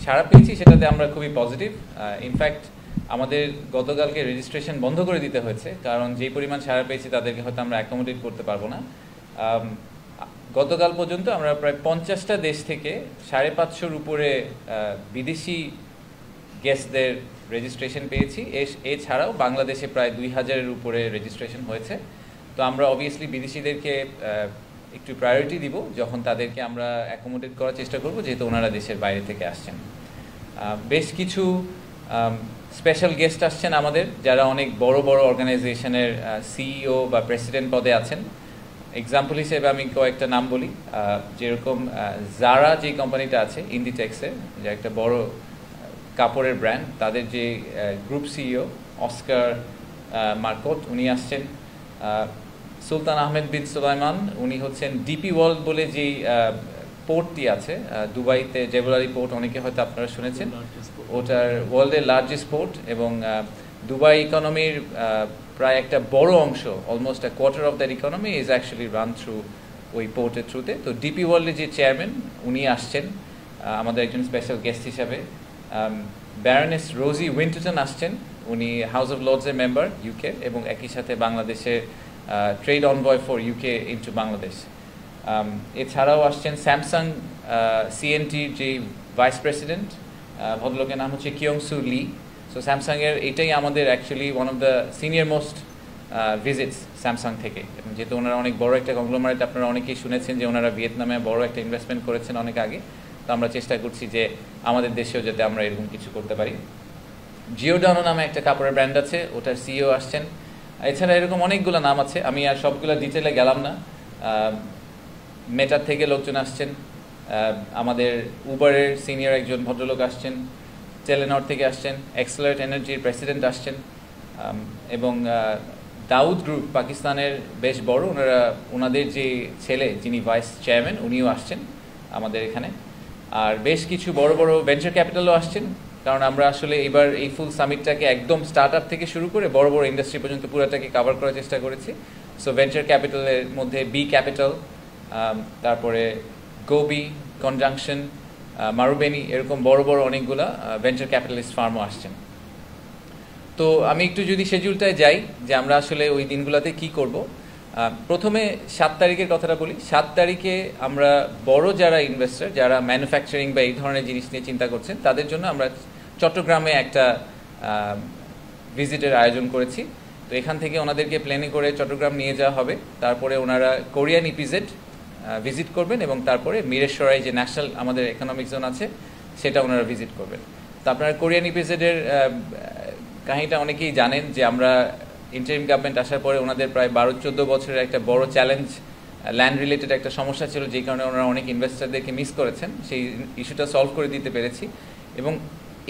সাড়া পেয়েছি সেটাতে আমরা খুবই পজিটিভ। ইনফ্যাক্ট আমাদের গতকালকে রেজিস্ট্রেশন বন্ধ করে দিতে হয়েছে, কারণ যেই পরিমাণ সাড়া পেয়েছি তাদেরকে হয়তো আমরা অ্যাকোমোডেট করতে পারবো না। গতকাল পর্যন্ত আমরা প্রায় 50টা দেশ থেকে 550-র উপরে বিদেশি গেস্টদের রেজিস্ট্রেশন পেয়েছি। এছাড়াও বাংলাদেশে প্রায় 2000-এর উপরে রেজিস্ট্রেশন হয়েছে। তো আমরা অবভিয়াসলি বিদেশিদেরকে একটু প্রায়োরিটি দিব যখন তাদেরকে আমরা অ্যাকোমোডেট করার চেষ্টা করব, যেহেতু ওনারা দেশের বাইরে থেকে আসছেন। বেশ কিছু স্পেশাল গেস্ট আসছেন আমাদের, যারা অনেক বড় বড় অর্গানাইজেশনের সিইও বা প্রেসিডেন্ট পদে আছেন। এক্সাম্পল হিসেবে আমি কয়েকটা নাম বলি, যেরকম জারা যে কোম্পানিটা আছে ইন্ডিটেক্সের, যে একটা বড় কাপড়ের ব্র্যান্ড, তাদের যে গ্রুপ সিইও অস্কার মার্কট উনি আসছেন। সুলতান আহমেদ বিন সুলাইমান উনি হচ্ছেন ডিপি ওয়ার্ল্ড বলে যেই পোর্টটি আছে দুবাইতে, জেবুলারি পোর্ট, অনেকে হয়তো আপনারা শুনেছেন, ওটার ওয়ার্ল্ডের লার্জেস্ট পোর্ট, এবং দুবাই ইকোনমির প্রায় একটা বড় অংশ, almost a quarter of that economy is actually run through ওই পোর্টের থ্রুতে। তো ডিপি ওয়ার্ল্ডের যে চেয়ারম্যান উনি আসছেন আমাদের একজন স্পেশাল গেস্ট হিসাবে। ব্যারনেস রোজি উইন্টারটন আসছেন, উনি হাউস অফ লর্ডসের মেম্বার ইউকে, এবং একই সাথে বাংলাদেশের trade envoy for UK into Bangladesh. এছাড়াও আসছেন স্যামসাং সিএনটির যে ভাইস প্রেসিডেন্ট, ভদ্রলোকের নাম হচ্ছে কিয়ংসু লি। সো স্যামসাংয়ের এটাই আমাদের actually one of the senior most visits Samsung থেকে, এবং যেহেতু ওনারা অনেক বড় একটা কংগ্লোমারেট, আপনারা অনেকেই শুনেছেন যে ওনারা ভিয়েতনামে বড় একটা ইনভেস্টমেন্ট করেছেন অনেক আগে। তো আমরা চেষ্টা করছি যে আমাদের দেশেও যাতে আমরা এরকম কিছু করতে পারি। জিওডানো নামে একটা কাপড়ের ব্র্যান্ড আছে, ওটার সিইও আসছেন। এছাড়া এরকম অনেকগুলো নাম আছে, আমি আর সবগুলো ডিটেলে গেলাম না। মেটার থেকে লোকজন আসছেন, আমাদের উবারের সিনিয়র একজন ভদ্রলোক আসছেন, টেলেনর থেকে আসছেন, এক্সেলারেট এনার্জির প্রেসিডেন্ট আসছেন, এবং দাউদ গ্রুপ পাকিস্তানের বেশ বড়, ওনাদের যে ছেলে যিনি ভাইস চেয়ারম্যান উনিও আসছেন আমাদের এখানে। আর বেশ কিছু বড় বড় ভেঞ্চার ক্যাপিটালও আসছেন, কারণ আমরা আসলে এবার এই ফুল সামিটটাকে একদম স্টার্ট আপ থেকে শুরু করে বড় বড় ইন্ডাস্ট্রি পর্যন্ত পুরোটাকে কভার করার চেষ্টা করেছি। সো ভেঞ্চার ক্যাপিটালের মধ্যে বি ক্যাপিটাল, তারপরে গোবি, কনজাংশন, মারুবেনি, এরকম বড় বড় অনেকগুলা ভেঞ্চার ক্যাপিটালিস্ট ফার্মও আসছেন। তো আমি একটু যদি শিডিউলটায় যাই যে আমরা আসলে ওই দিনগুলোতে কি করব। প্রথমে 7 তারিখের কথাটা বলি। 7 তারিখে আমরা বড় যারা ইনভেস্টর, যারা ম্যানুফ্যাকচারিং বা এই ধরনের জিনিস নিয়ে চিন্তা করছেন, তাদের জন্য আমরা চট্টগ্রামে একটা ভিজিটের আয়োজন করেছি। তো এখান থেকে ওনাদেরকে প্লেনে করে চট্টগ্রাম নিয়ে যাওয়া হবে। তারপরে ওনারা কোরিয়ান ইপিজেড ভিজিট করবেন, এবং তারপরে মিরেশ্বরাই যে ন্যাশনাল আমাদের ইকোনমিক জোন আছে সেটা ওনারা ভিজিট করবেন। তো আপনারা কোরিয়ান ইপিজেডের কাহিনীটা অনেকেই জানেন যে আমরা ইন্টারিম গভর্নমেন্ট আসার পরে ওনাদের প্রায় 12-14 বছরের একটা বড় চ্যালেঞ্জ, ল্যান্ড রিলেটেড একটা সমস্যা ছিল, যেই কারণে ওনারা অনেক ইনভেস্টরদেরকে মিস করেছেন। সেই ইস্যুটা সলভ করে দিতে পেরেছি, এবং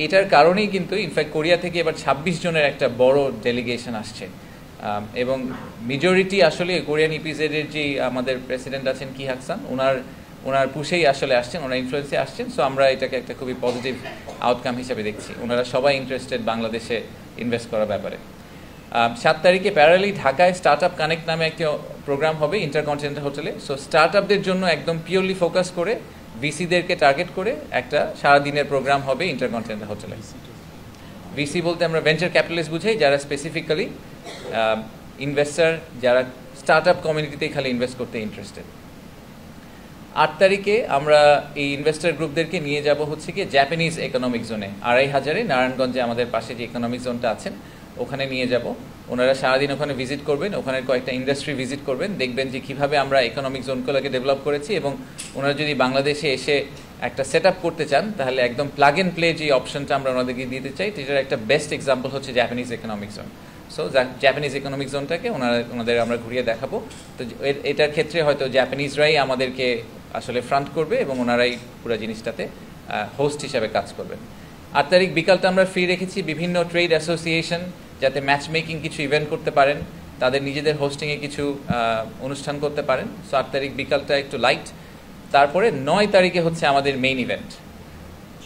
এটার কারণেই কিন্তু ইনফ্যাক্ট কোরিয়া থেকে এবার 26 জনের একটা বড় ডেলিগেশন আসছে, এবং মেজরিটি আসলে কোরিয়ান ইপিজেডের যে আমাদের প্রেসিডেন্ট আছেন কি হাকসান, ওনার পুশেই আসলে আসছেন, ওনার ইনফ্লুয়েন্সে আসছেন। সো আমরা এটাকে একটা খুবই পজিটিভ আউটকাম হিসেবে দেখছি। ওনারা সবাই ইন্টারেস্টেড বাংলাদেশে ইনভেস্ট করার ব্যাপারে। 7 তারিখে প্যারালি ঢাকায় স্টার্ট আপ কানেক্ট নামে একটা প্রোগ্রাম হবে ইন্টারকন্টিনেন্টাল হোটেলে। সো স্টার্ট আপদের জন্য একদম পিওরলি ফোকাস করে ভিসিদেরকে টার্গেট করে একটা সারাদিনের প্রোগ্রাম হবে ইন্টারকন্টিনেন্টাল হোটেলে। ভিসি বলতে আমরা ভেঞ্চার ক্যাপিটালিস্ট বুঝাই, যারা স্পেসিফিক্যালি ইনভেস্টার, যারা স্টার্ট আপ কমিউনিটিতেই খালি ইনভেস্ট করতে ইন্টারেস্টেড। 8 তারিখে আমরা এই ইনভেস্টার গ্রুপদেরকে নিয়ে যাব হচ্ছে কি জাপানিজ ইকোনমিক জোনে, 2500-এ নারায়ণগঞ্জে আমাদের পাশে যে ইকোনমিক জোনটা আছেন ওখানে নিয়ে যাব। ওনারা সারাদিন ওখানে ভিজিট করবেন, ওখানে কয়েকটা ইন্ডাস্ট্রি ভিজিট করবেন, দেখবেন যে কীভাবে আমরা ইকোনমিক জোনগুলোকে ডেভেলপ করেছি, এবং ওনারা যদি বাংলাদেশে এসে একটা সেট আপ করতে চান তাহলে একদম প্লাগ অ্যান্ড প্লে যে অপশনটা আমরা ওনাদেরকে দিতে চাই, এটার একটা বেস্ট এক্সাম্পল হচ্ছে Japanese economic zone. So Japanese economic জোনটাকে ওনাদের আমরা ঘুরিয়ে দেখাবো। তো এটার ক্ষেত্রে হয়তো জাপানিজরাই আমাদেরকে আসলে ফ্রন্ট করবে, এবং ওনারাই পুরো জিনিসটাতে হোস্ট হিসাবে কাজ করবেন। 8 তারিখ বিকালটা আমরা ফ্রি রেখেছি বিভিন্ন ট্রেড অ্যাসোসিয়েশন যাতে ম্যাচ মেকিং কিছু ইভেন্ট করতে পারেন, তাদের নিজেদের হোস্টিংয়ে কিছু অনুষ্ঠান করতে পারেন। সো 8 তারিখ বিকালটা একটু লাইট। তারপরে 9 তারিখে হচ্ছে আমাদের মেইন ইভেন্ট।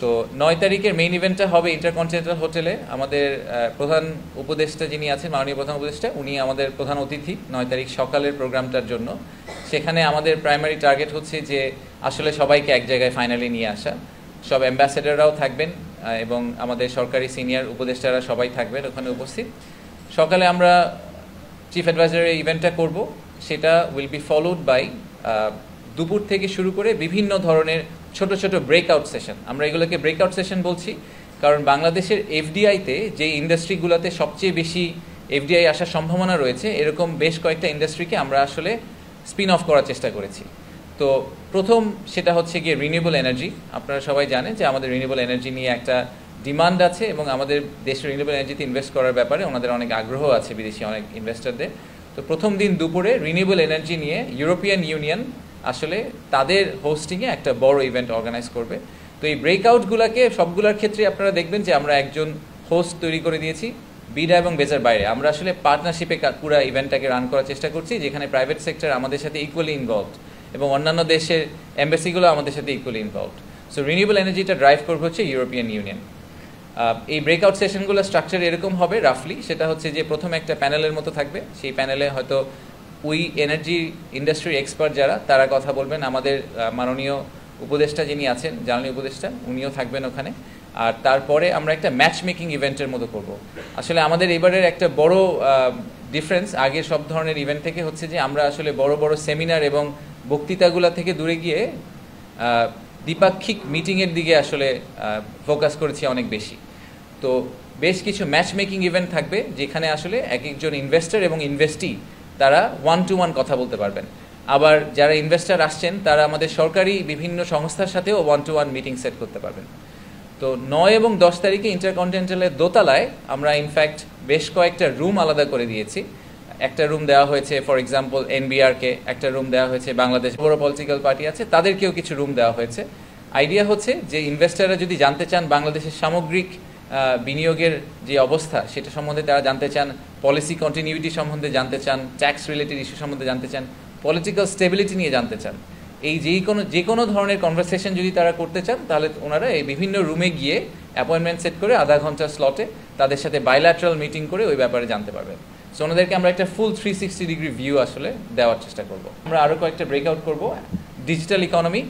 তো 9 তারিখের মেইন ইভেন্টটা হবে ইন্টারকন্টিনেন্টাল হোটেলে। আমাদের প্রধান উপদেষ্টা যিনি আছেন, মাননীয় প্রধান উপদেষ্টা, উনি আমাদের প্রধান অতিথি 9 তারিখ সকালের প্রোগ্রামটার জন্য। সেখানে আমাদের প্রাইমারি টার্গেট হচ্ছে যে আসলে সবাইকে এক জায়গায় ফাইনালি নিয়ে আসা। সব অ্যাম্বাসেডররাও থাকবেন এবং আমাদের সরকারি সিনিয়র উপদেষ্টারা সবাই থাকবেন ওখানে উপস্থিত। সকালে আমরা চিফ অ্যাডভাইজারের ইভেন্টটা করব, সেটা উইল বি ফলোড বাই দুপুর থেকে শুরু করে বিভিন্ন ধরনের ছোট ছোট ব্রেকআউট সেশন। আমরা এগুলোকে ব্রেকআউট সেশন বলছি কারণ বাংলাদেশের এফডিআইতে যে ইন্ডাস্ট্রিগুলোতে সবচেয়ে বেশি এফডিআই আসার সম্ভাবনা রয়েছে, এরকম বেশ কয়েকটা ইন্ডাস্ট্রিকে আমরা আসলে স্পিন অফ করার চেষ্টা করেছি। তো প্রথম সেটা হচ্ছে গিয়ে রিনিউয়েবল এনার্জি। আপনারা সবাই জানেন যে আমাদের রিনিউয়েবল এনার্জি নিয়ে একটা ডিমান্ড আছে এবং আমাদের দেশের রিনিউয়েবল এনার্জিতে ইনভেস্ট করার ব্যাপারে ওনাদের অনেক আগ্রহ আছে বিদেশি অনেক ইনভেস্টরদের। তো প্রথম দিন দুপুরে রিনিউয়েবল এনার্জি নিয়ে ইউরোপিয়ান ইউনিয়ন আসলে তাদের হোস্টিংয়ে একটা বড় ইভেন্ট অর্গানাইজ করবে। তো এই ব্রেকআউটগুলোকে সবগুলোর ক্ষেত্রে আপনারা দেখবেন যে আমরা একজন হোস্ট তৈরি করে দিয়েছি বিডা এবং বেজার বাইরে। আমরা আসলে পার্টনারশিপে পুরো ইভেন্টটাকে রান করার চেষ্টা করছি, যেখানে প্রাইভেট সেক্টর আমাদের সাথে ইকুয়ালি ইনভলভড এবং অন্যান্য দেশের এম্বাসিগুলো আমাদের সাথে ইকুয়ালি ইনভলভড। সো রিনিউয়েবল এনার্জিটা ড্রাইভ করবে হচ্ছে ইউরোপিয়ান ইউনিয়ন। এই ব্রেকআউট সেশনগুলো স্ট্রাকচার এরকম হবে রাফলি, সেটা হচ্ছে যে প্রথম একটা প্যানেলের মতো থাকবে। সেই প্যানেলে হয়তো ওই এনার্জি ইন্ডাস্ট্রির এক্সপার্ট যারা তারা কথা বলবেন, আমাদের মাননীয় উপদেষ্টা যিনি আছেন জ্বালানি উপদেষ্টা উনিও থাকবেন ওখানে। আর তারপরে আমরা একটা ম্যাচ মেকিং ইভেন্টের মতো করব। আসলে আমাদের এবারের একটা বড় ডিফারেন্স আগের সব ধরনের ইভেন্ট থেকে হচ্ছে যে আমরা আসলে বড় বড় সেমিনার এবং বক্তৃতাগুলো থেকে দূরে গিয়ে দ্বিপাক্ষিক মিটিংয়ের দিকে আসলে ফোকাস করেছি অনেক বেশি। তো বেশ কিছু ম্যাচ মেকিং ইভেন্ট থাকবে যেখানে আসলে এক একজন ইনভেস্টর এবং ইনভেস্টি তারা ওয়ান টু ওয়ান কথা বলতে পারবেন। আবার যারা ইনভেস্টর আসছেন তারা আমাদের সরকারি বিভিন্ন সংস্থার সাথেও one to one meeting set করতে পারবেন। তো 9 এবং 10 তারিখে ইন্টারকন্টিনেন্টালের দোতলায় আমরা ইনফ্যাক্ট বেশ কয়েকটা রুম আলাদা করে দিয়েছি। একটা রুম দেওয়া হয়েছে ফর এক্সাম্পল এনবিআরকে, একটা রুম দেওয়া হয়েছে বাংলাদেশ বড় পলিটিক্যাল পার্টি আছে তাদেরকেও কিছু রুম দেওয়া হয়েছে। আইডিয়া হচ্ছে যে ইনভেস্টাররা যদি জানতে চান বাংলাদেশের সামগ্রিক বিনিয়োগের যে অবস্থা সেটা সম্বন্ধে তারা জানতে চান, পলিসি কন্টিনিউইটি সম্বন্ধে জানতে চান, ট্যাক্স রিলেটেড ইস্যু সম্বন্ধে জানতে চান, পলিটিক্যাল স্টেবিলিটি নিয়ে জানতে চান, এই যে কোনো ধরনের কনভারসেশন যদি তারা করতে চান তাহলে ওনারা এই বিভিন্ন রুমে গিয়ে অ্যাপয়েন্টমেন্ট সেট করে আধা ঘন্টার স্লটে তাদের সাথে বাইল্যাটারাল মিটিং করে ওই ব্যাপারে জানতে পারবেন। সো ওনাদেরকে আমরা একটা ফুল 360 ডিগ্রি ভিউ আসলে দেওয়ার চেষ্টা করব। আমরা আরও কয়েকটা ব্রেকআউট করব, digital economy,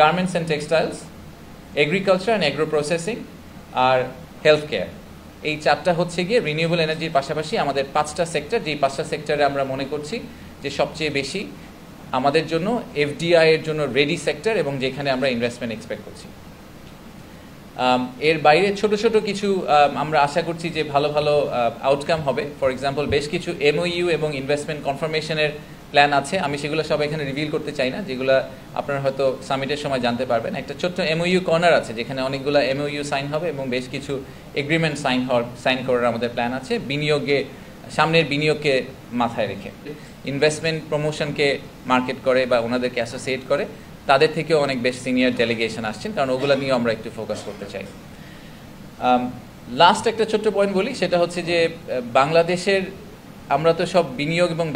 garments and textiles, agriculture and agro processing আর হেলথ কেয়ার। এই চারটা হচ্ছে গিয়ে রিনিউয়েবল এনার্জির পাশাপাশি আমাদের 5টা সেক্টর, যেই 5টা সেক্টরে আমরা মনে করছি যে সবচেয়ে বেশি আমাদের জন্য এফডিআই এর জন্য রেডি সেক্টর এবং যেখানে আমরা ইনভেস্টমেন্ট এক্সপেক্ট করছি। এর বাইরে ছোট ছোট কিছু আমরা আশা করছি যে ভালো ভালো আউটকাম হবে। ফর এক্সাম্পল বেশ কিছু এমওইউ এবং ইনভেস্টমেন্ট কনফার্মেশনের প্ল্যান আছে, আমি সেগুলো সব এখানে রিভিল করতে চাই না, যেগুলো আপনারা হয়তো সামিটের সময় জানতে পারবেন। একটা ছোট্ট এমওইউ কর্নার আছে যেখানে অনেকগুলো এমওইউ সাইন হবে এবং বেশ কিছু এগ্রিমেন্ট সাইন করার আমাদের প্ল্যান আছে সামনের বিনিয়োগকে মাথায় রেখে। ইনভেস্টমেন্ট প্রমোশনকে মার্কেট করে বা ওনাদেরকে অ্যাসোসিয়েট করে তাদের থেকেও অনেক বেশ সিনিয়র ডেলিগেশন আসছেন, কারণ ওগুলো নিয়েও আমরা একটু ফোকাস করতে চাই। লাস্ট একটা ছোট্ট পয়েন্ট বলি, সেটা হচ্ছে যে বাংলাদেশের আমরা তো সব বিনিয়োগ এবং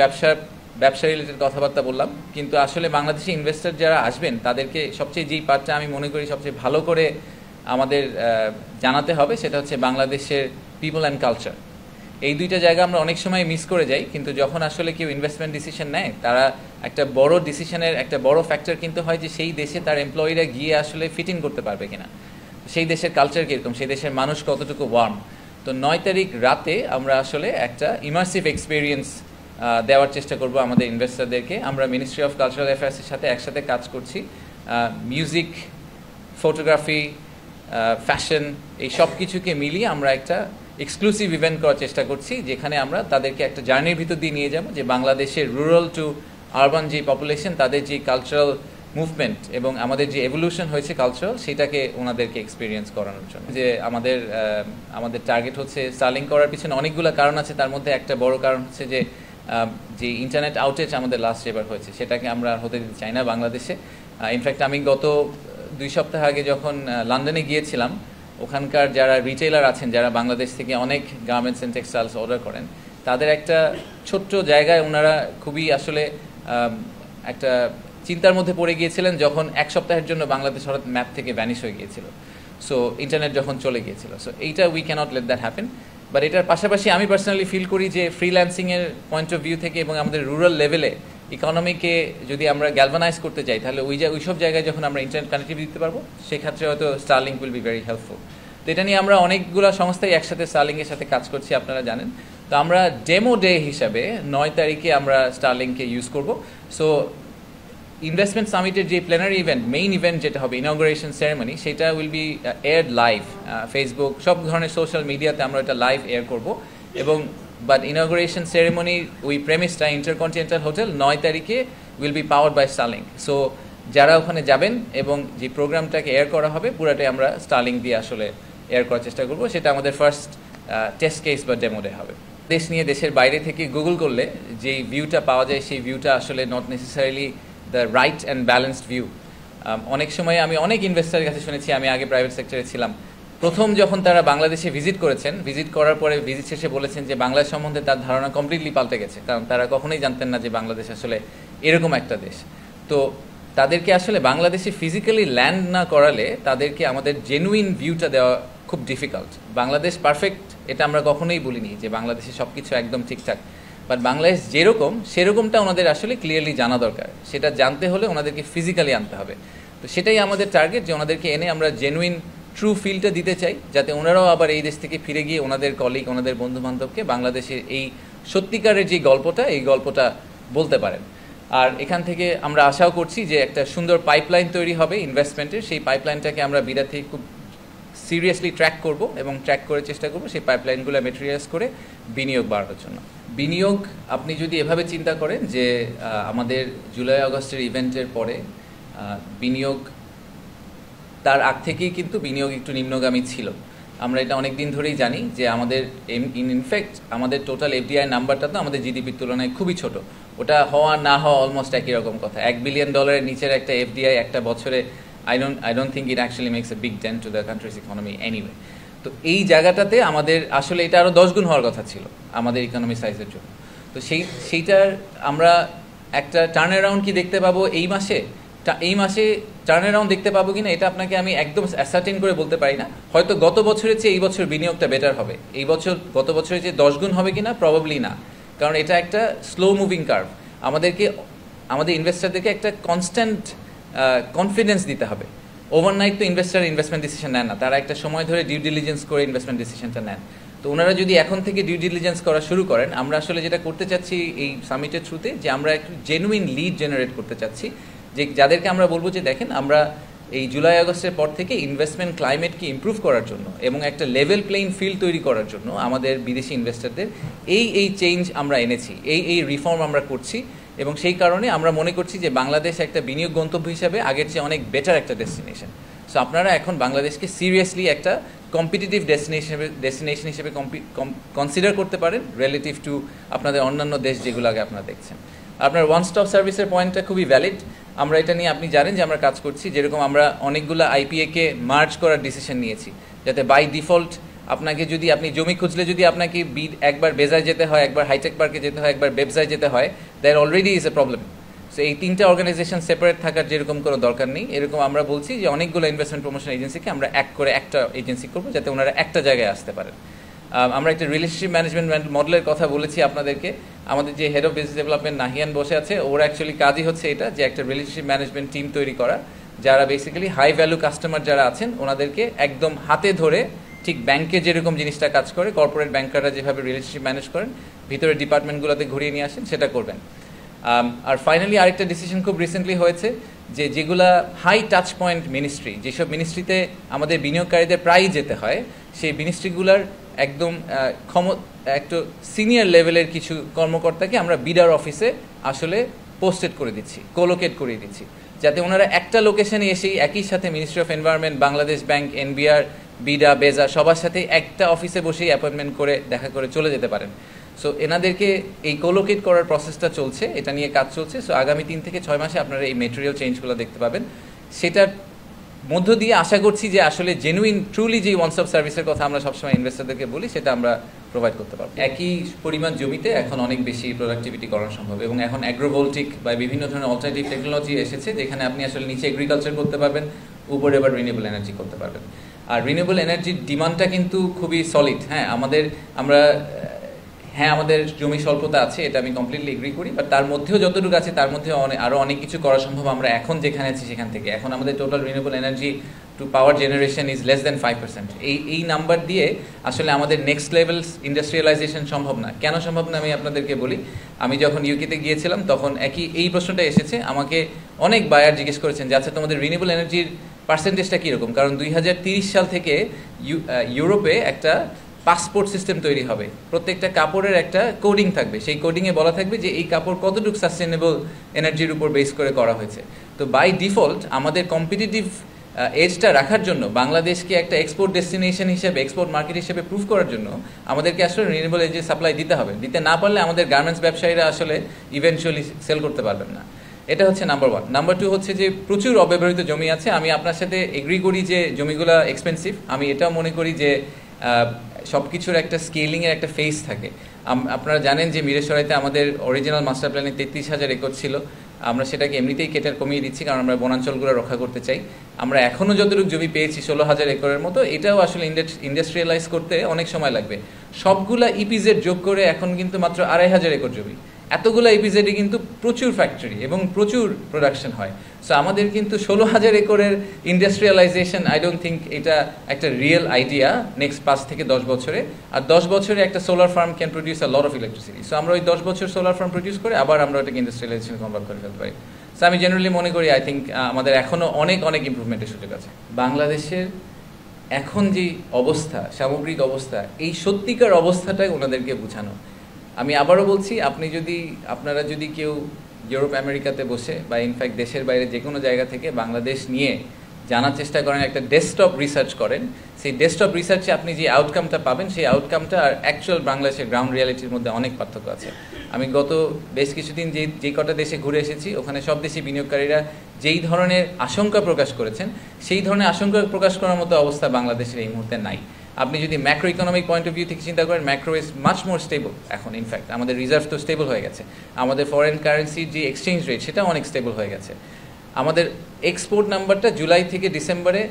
ব্যবসা রিলেটেড কথাবার্তা বললাম, কিন্তু আসলে বাংলাদেশি ইনভেস্টর যারা আসবেন তাদেরকে সবচেয়ে যেই পার্টটা আমি মনে করি সবচেয়ে ভালো করে আমাদের জানাতে হবে সেটা হচ্ছে বাংলাদেশের পিপল অ্যান্ড কালচার। এই দুইটা জায়গা আমরা অনেক সময় মিস করে যাই, কিন্তু যখন আসলে কেউ ইনভেস্টমেন্ট ডিসিশন নেয় তারা একটা বড় ডিসিশনের একটা বড় ফ্যাক্টর কিন্তু হয় যে সেই দেশে তার এমপ্লয়িরা গিয়ে আসলে ফিট ইন করতে পারবে কিনা, সেই দেশের কালচার কীরকম, সেই দেশের মানুষ কতটুকু ওয়ার্ম। তো 9 তারিখ রাতে আমরা আসলে একটা ইমার্সিভ এক্সপিরিয়েন্স দেওয়ার চেষ্টা করব আমাদের ইনভেস্টরদেরকে। আমরা মিনিস্ট্রি অফ কালচারাল অ্যাফেয়ার্সের সাথে একসাথে কাজ করছি, মিউজিক, ফটোগ্রাফি, ফ্যাশন, এই সব কিছুকে মিলিয়ে আমরা একটা এক্সক্লুসিভ ইভেন্ট করার চেষ্টা করছি, যেখানে আমরা তাদেরকে একটা জার্নির ভিতর দিয়ে নিয়ে যাব যে বাংলাদেশের রুরাল টু আরবান যে পপুলেশন তাদের যে কালচারাল মুভমেন্ট এবং আমাদের যে এভলিউশন হয়েছে কালচারাল সেটাকে ওনাদেরকে এক্সপিরিয়েন্স করানোর জন্য। যে আমাদের টার্গেট হচ্ছে স্টার্লিং করার পিছনে অনেকগুলো কারণ আছে, তার মধ্যে একটা বড় কারণ হচ্ছে যে ইন্টারনেট আউটেজ আমাদের লাস্ট এবার হয়েছে সেটাকে আমরা হতে দিতে চাই না বাংলাদেশে। ইনফ্যাক্ট আমি গত 2 সপ্তাহ আগে যখন লন্ডনে গিয়েছিলাম, ওখানকার যারা রিটেলার আছেন যারা বাংলাদেশ থেকে অনেক গার্মেন্টস অ্যান্ড টেক্সটাইলস অর্ডার করেন, তাদের একটা ছোট্ট জায়গায় ওনারা খুবই আসলে একটা চিন্তার মধ্যে পড়ে গিয়েছিলেন যখন 1 সপ্তাহের জন্য বাংলাদেশ হঠাৎ ম্যাপ থেকে ভ্যানিশ হয়ে গিয়েছিল, সো ইন্টারনেট যখন চলে গিয়েছিল। সো এইটা we cannot let that happen. But এটার পাশাপাশি আমি পার্সোনালি ফিল করি যে ফ্রিল্যান্সিংয়ের পয়েন্ট অফ ভিউ থেকে এবং আমাদের রুরাল লেভেলে ইকোনমিকে যদি আমরা গ্যালভানাইজ করতে চাই তাহলে ওই সব জায়গায় যখন আমরা ইন্টারনেট কানেক্টিভিটি দিতে পারবো সেক্ষেত্রে হয়তো Starlink will be very helpful. তো এটা নিয়ে আমরা অনেকগুলো সংস্থাই একসাথে স্টারলিংকের সাথে কাজ করছি, আপনারা জানেন। তো আমরা ডেমো ডে হিসাবে 9 তারিখে আমরা স্টারলিংককে ইউজ করব। সো ইনভেস্টমেন্ট সামিটের যে প্ল্যানারি ইভেন্ট, মেইন ইভেন্ট যেটা হবে ইনগ্রেশন সেরেমনি, সেটা উইল বি এয়ারড লাইভ ফেসবুক, সব ধরনের সোশ্যাল মিডিয়াতে আমরা এটা লাইভ এয়ার করব। এবং বাট ইনগ্রেশন সেরেমনির ওই প্রেমিসটা ইন্টারকন্টিনেন্টাল হোটেল 9 তারিখে will be powered by Starlink. So যারা ওখানে যাবেন এবং যে প্রোগ্রামটাকে এয়ার করা হবে পুরাটাই আমরা স্টারলিংক দিয়ে আসলে এয়ার করার চেষ্টা করব। সেটা আমাদের ফার্স্ট টেস্ট কেস বা ডেমো ডে হবে। দেশ নিয়ে দেশের বাইরে থেকে গুগল করলে যে ভিউটা পাওয়া যায় সেই ভিউটা আসলে not necessarily the right and balanced view. অনেক সময় আমি অনেক ইনভেস্টারের কাছে শুনেছি, আমি আগে প্রাইভেট সেক্টরে ছিলাম, প্রথম যখন তারা বাংলাদেশে ভিজিট করেছেন, ভিজিট করার পরে ভিজিট শেষে বলেছেন যে বাংলাদেশ সম্বন্ধে তার ধারণা কমপ্লিটলি পাল্টে গেছে, কারণ তারা কখনোই জানতেন না যে বাংলাদেশ আসলে এরকম একটা দেশ। তো তাদেরকে আসলে বাংলাদেশে ফিজিক্যালি ল্যান্ড না করালে তাদেরকে আমাদের জেনুইন ভিউটা দেওয়া খুব ডিফিকাল্ট। বাংলাদেশ পারফেক্ট এটা আমরা কখনোই বলিনি যে বাংলাদেশে সব কিছু একদম ঠিকঠাক, বাট বাংলাদেশ যেরকম সেরকমটা ওনাদের আসলে ক্লিয়ারলি জানা দরকার। সেটা জানতে হলে ওনাদেরকে ফিজিক্যালি আনতে হবে। তো সেটাই আমাদের টার্গেট, যে ওনাদেরকে এনে আমরা জেনুইন ট্রু ফিলটা দিতে চাই, যাতে ওনারাও আবার এই দেশ থেকে ফিরে গিয়ে ওনাদের কলিগ, ওনাদের বন্ধুবান্ধবকে বাংলাদেশের এই সত্যিকারের যে গল্পটা, এই গল্পটা বলতে পারেন। আর এখান থেকে আমরা আশাও করছি যে একটা সুন্দর পাইপলাইন তৈরি হবে ইনভেস্টমেন্টের। সেই পাইপলাইনটাকে আমরা বিডা থেকে খুব সিরিয়াসলি ট্র্যাক করব এবং ট্র্যাক করে চেষ্টা করব সেই পাইপলাইনগুলো মেটেরিয়ালাইজ করে বিনিয়োগ বাড়ানোর জন্য। বিনিয়োগ আপনি যদি এভাবে চিন্তা করেন যে আমাদের জুলাই আগস্টের ইভেন্টের পরে বিনিয়োগ, তার আগ থেকেই কিন্তু বিনিয়োগ একটু নিম্নগামী ছিল। আমরা এটা অনেক দিন ধরেই জানি যে আমাদের ইনফ্যাক্ট আমাদের টোটাল এফডিআই নাম্বারটা তো আমাদের জিডিপির তুলনায় খুবই ছোট। ওটা হওয়া না হওয়া অলমোস্ট একই রকম কথা। $1 বিলিয়ন নিচের একটা এফডিআই একটা বছরে I don't think it actually makes a big dent to the country's economy anyway. তো এই জায়গাটাতে আমাদের আসলে এটা আরও 10 গুণ হওয়ার কথা ছিল আমাদের ইকোনমি সাইজের জন্য। তো সেইটার আমরা একটা টার্ন অ্যারাউন্ড কি দেখতে পাবো এই মাসে টার্ন অ্যারাউন্ড দেখতে পাবো কিনা এটা আপনাকে আমি একদম অ্যাসার্টেন করে বলতে পারি না। হয়তো গত বছরের চেয়ে এই বছর বিনিয়োগটা বেটার হবে, এই বছর গত বছরের চেয়ে 10 গুণ হবে কিনা প্রবাবলি না, কারণ এটা একটা স্লো মুভিং কার্ভ। আমাদের ইনভেস্টারদেরকে একটা কনস্ট্যান্ট কনফিডেন্স দিতে হবে। ওভারনাইট তো ইনভেস্টমেন্ট ডিসিশন নেন না, তারা একটা সময় ধরে ডিউ ডিলিজেন্স করে ইনভেস্টমেন্ট ডিসিশনটা নেন। তো ওনারা যদি এখন থেকে ডিউ ডিলিজেন্স করা শুরু করেন, আমরা আসলে যেটা করতে চাচ্ছি এই সামিটের থ্রুতে, যে আমরা একটু জেনুইন লিড জেনারেট করতে চাচ্ছি, যে যাদেরকে আমরা বলবো যে দেখেন আমরা এই জুলাই আগস্টের পর থেকে ইনভেস্টমেন্ট ক্লাইমেটকে ইমপ্রুভ করার জন্য এবং একটা লেভেল প্লেইং ফিল্ড তৈরি করার জন্য আমাদের বিদেশি ইনভেস্টরদের এই চেঞ্জ আমরা এনেছি, এই রিফর্ম আমরা করছি। এবং সেই কারণে আমরা মনে করছি যে বাংলাদেশ একটা বিনিয়োগ গন্তব্য হিসাবে আগের চেয়ে অনেক বেটার একটা ডেস্টিনেশন। সো আপনারা এখন বাংলাদেশকে সিরিয়াসলি একটা কম্পিটিটিভ ডেস্টিনেশন হিসেবে কনসিডার করতে পারেন রিলেটিভ টু আপনাদের অন্যান্য দেশ যেগুলো আগে আপনারা দেখছেন। আপনার ওয়ান স্টপ সার্ভিসের পয়েন্টটা খুবই ভ্যালিড। আমরা এটা নিয়ে আপনি জানেন যে আমরা কাজ করছি। যেরকম আমরা অনেকগুলো আইপিএকে মার্জ করার ডিসিশন নিয়েছি, যাতে বাই ডিফল্ট আপনাকে যদি আপনি জমি খুঁজলে যদি আপনাকে একবার বেজায় যেতে হয়, একবার হাইটেক পার্কে যেতে হয়, একবার বেবসায় যেতে হয়, there already is a problem. So এই 3টা অর্গানাইজেশন সেপারেট থাকার যেরকম কোনো দরকার নেই। এরকম আমরা বলছি যে অনেকগুলো ইনভেস্টমেন্ট প্রমোশন এজেন্সিকে আমরা একটা এজেন্সি করবো, যাতে ওনারা একটা জায়গায় আসতে পারেন। আমরা একটা রিলেশনশিপ ম্যানেজমেন্ট মডেলের কথা বলেছি আপনাদেরকে। আমাদের যে head of business development Nahian বসে আছে, ওর অ্যাকচুয়ালি কাজই হচ্ছে এটা, যে একটা রিলেশনশিপ ম্যানেজমেন্ট টিম তৈরি করা, যারা বেসিক্যালি হাই ভ্যালু কাস্টমার যারা আছেন ওনাদেরকে একদম হাতে ধরে, ঠিক ব্যাংকে যেরকম জিনিসটা কাজ করে, কর্পোরেট ব্যাংকাররা যেভাবে রিলেশনশিপ ম্যানেজ করেন, ভিতরে ডিপার্টমেন্টগুলোতে ঘুরিয়ে নিয়ে আসেন, সেটা করবেন। আর ফাইনালি আরেকটা ডিসিশন খুব রিসেন্টলি হয়েছে, যে যেগুলা হাই টাচ পয়েন্ট মিনিস্ট্রি, যেসব মিনিস্ট্রিতে আমাদের বিনিয়োগকারীদের প্রায়ই যেতে হয়, সেই মিনিস্ট্রিগুলার একদম একটু সিনিয়র লেভেলের কিছু কর্মকর্তাকে আমরা বিডার অফিসে আসলে পোস্টেড করে দিচ্ছি, কোলোকেট করে দিচ্ছি, যাতে ওনারা একটা লোকেশনে এসেই একই সাথে ministry of environment, Bangladesh bank, NBR, BIDA, BEZA সবার সাথে একটা অফিসে বসেই অ্যাপয়েন্টমেন্ট করে দেখা করে চলে যেতে পারেন। সো এনাদেরকে এই কোলোকেট করার প্রসেসটা চলছে, এটা নিয়ে কাজ চলছে। সো আগামী 3 থেকে 6 মাসে আপনারা এই মেটেরিয়াল চেঞ্জগুলো দেখতে পাবেন। সেটার মধ্য দিয়ে আশা করছি যে আসলে জেনুইন ট্রুলি যে ওয়ান স্টপ সার্ভিসের কথা আমরা সবসময় ইনভেস্টরদেরকে বলি, সেটা আমরা প্রোভাইড করতে পারবো। একই পরিমাণ জমিতে এখন অনেক বেশি প্রোডাক্টিভিটি করা সম্ভব, এবং এখন অ্যাগ্রোভোল্টিক বা বিভিন্ন ধরনের অল্টারনেটিভ টেকনোলজি এসেছে, যেখানে আপনি আসলে নিচে এগ্রিকালচার করতে পারবেন, উপরে এবার রিনিউয়েবল এনার্জি করতে পারবেন। আর রিনিউয়েবল এনার্জির ডিমান্ডটা কিন্তু খুবই সলিড। হ্যাঁ, আমরা হ্যাঁ, আমাদের জমি স্বল্পতা আছে, এটা আমি কমপ্লিটলি এগ্রি করি, বাট তার মধ্যেও যতটুকু আছে তার মধ্যে আরও অনেক কিছু করা সম্ভব। আমরা এখন যেখানে আছি সেখান থেকে এখন আমাদের total renewable energy to power generation is less than 5%। এই নাম্বার দিয়ে আসলে আমাদের নেক্সট লেভেল ইন্ডাস্ট্রিয়ালাইজেশন সম্ভব না। কেন সম্ভব না আমি আপনাদেরকে বলি। আমি যখন ইউকেতে গিয়েছিলাম তখন এই প্রশ্নটা এসেছে, আমাকে অনেক বায়ার জিজ্ঞেস করেছেন যে আচ্ছা তোমাদের রিনিউয়েবল এনার্জির পার্সেন্টেজটা কীরকম, কারণ 2030 সাল থেকে ইউরোপে একটা পাসপোর্ট সিস্টেম তৈরি হবে, প্রত্যেকটা কাপড়ের একটা কোডিং থাকবে, সেই কোডিংয়ে বলা থাকবে যে এই কাপড় কতটুকু সাস্টেনেবল এনার্জির উপর বেস করে করা হয়েছে। তো বাই ডিফল্ট আমাদের কম্পিটিটিভ এজটা রাখার জন্য বাংলাদেশকে একটা এক্সপোর্ট ডেস্টিনেশন হিসেবে, এক্সপোর্ট মার্কেট হিসেবে প্রুভ করার জন্য আমাদেরকে আসলে রিনিউয়েবল এনার্জি সাপ্লাই দিতে হবে। দিতে না পারলে আমাদের গার্মেন্টস ব্যবসায়ীরা আসলে ইভেনচুয়ালি সেল করতে পারবেন না। এটা হচ্ছে নাম্বার 1। নাম্বার 2 হচ্ছে যে প্রচুর অব্যবহৃত জমি আছে। আমি আপনার সাথে এগ্রি করি যে জমিগুলো এক্সপেন্সিভ। আমি এটাও মনে করি যে সব কিছুর একটা স্কেলিংয়ের একটা ফেজ থাকে। আপনারা জানেন যে মিরেশরাইতে আমাদের অরিজিনাল মাস্টার প্ল্যানে 33,000 একর ছিল, আমরা সেটাকে এমনিতেই কমিয়ে দিচ্ছি, কারণ আমরা বনাঞ্চলগুলো রক্ষা করতে চাই। আমরা এখনও যতটুকু জমি পেয়েছি 16,000 একরের মতো, এটাও আসলে ইন্ডাস্ট্রিয়ালাইজ করতে অনেক সময় লাগবে। সবগুলা ইপিজেড যোগ করে এখন কিন্তু মাত্র 2,500 একর জমি। এতগুলো ইপিজেডে কিন্তু প্রচুর ফ্যাক্টরি এবং প্রচুর প্রোডাকশন হয়। সো আমাদের কিন্তু 16,000 একরের ইন্ডাস্ট্রিয়ালাইজেশন, আই ডোন্ট থিঙ্ক এটা একটা রিয়েল আইডিয়া নেক্সট 5 থেকে 10 বছরে। আর 10 বছরে একটা solar farm can produce a lot of electricity. So আমরা ওই 10 বছর সোলার ফার্ম প্রডিউস করে আবার আমরা ওটাকে ইন্ডাস্ট্রিয়ালাইজেশন কনভার্ট করে ফেলতে পারি। সো আমি জেনারেলি মনে করি আই থিঙ্ক আমাদের এখনও অনেক ইমপ্রুভমেন্টের সুযোগ আছে। বাংলাদেশের এখন যে অবস্থা, সামগ্রিক অবস্থা, এই সত্যিকার অবস্থাটাই ওনাদেরকে বোঝানো। আমি আবারও বলছি, আপনারা যদি কেউ ইউরোপ আমেরিকাতে বসে বা ইনফ্যাক্ট দেশের বাইরে যে কোনো জায়গা থেকে বাংলাদেশ নিয়ে জানার চেষ্টা করেন, একটা ডেস্কটপ রিসার্চ করেন, সেই ডেস্কটপ রিসার্চে আপনি যে আউটকামটা পাবেন সেই আউটকামটা আর অ্যাকচুয়াল বাংলাদেশের গ্রাউন্ড রিয়ালিটির মধ্যে অনেক পার্থক্য আছে। আমি গত বেশ কিছুদিন যে কটা দেশে ঘুরে এসেছি, ওখানে সব দেশি বিনিয়োগকারীরা যেই ধরনের আশঙ্কা প্রকাশ করেছেন সেই ধরনের আশঙ্কা প্রকাশ করার মতো অবস্থা বাংলাদেশের এই মুহূর্তে নাই। আপনি যদি macro economic point of view থেকে চিন্তা করেন, macro is much more stable এখন। ইনফ্যাক্ট আমাদের রিজার্ভ তো স্টেবল হয়ে গেছে, আমাদের ফরেন কারেন্সির যে এক্সচেঞ্জ রেট সেটাও অনেক স্টেবল হয়ে গেছে। আমাদের এক্সপোর্ট নাম্বারটা জুলাই থেকে ডিসেম্বরে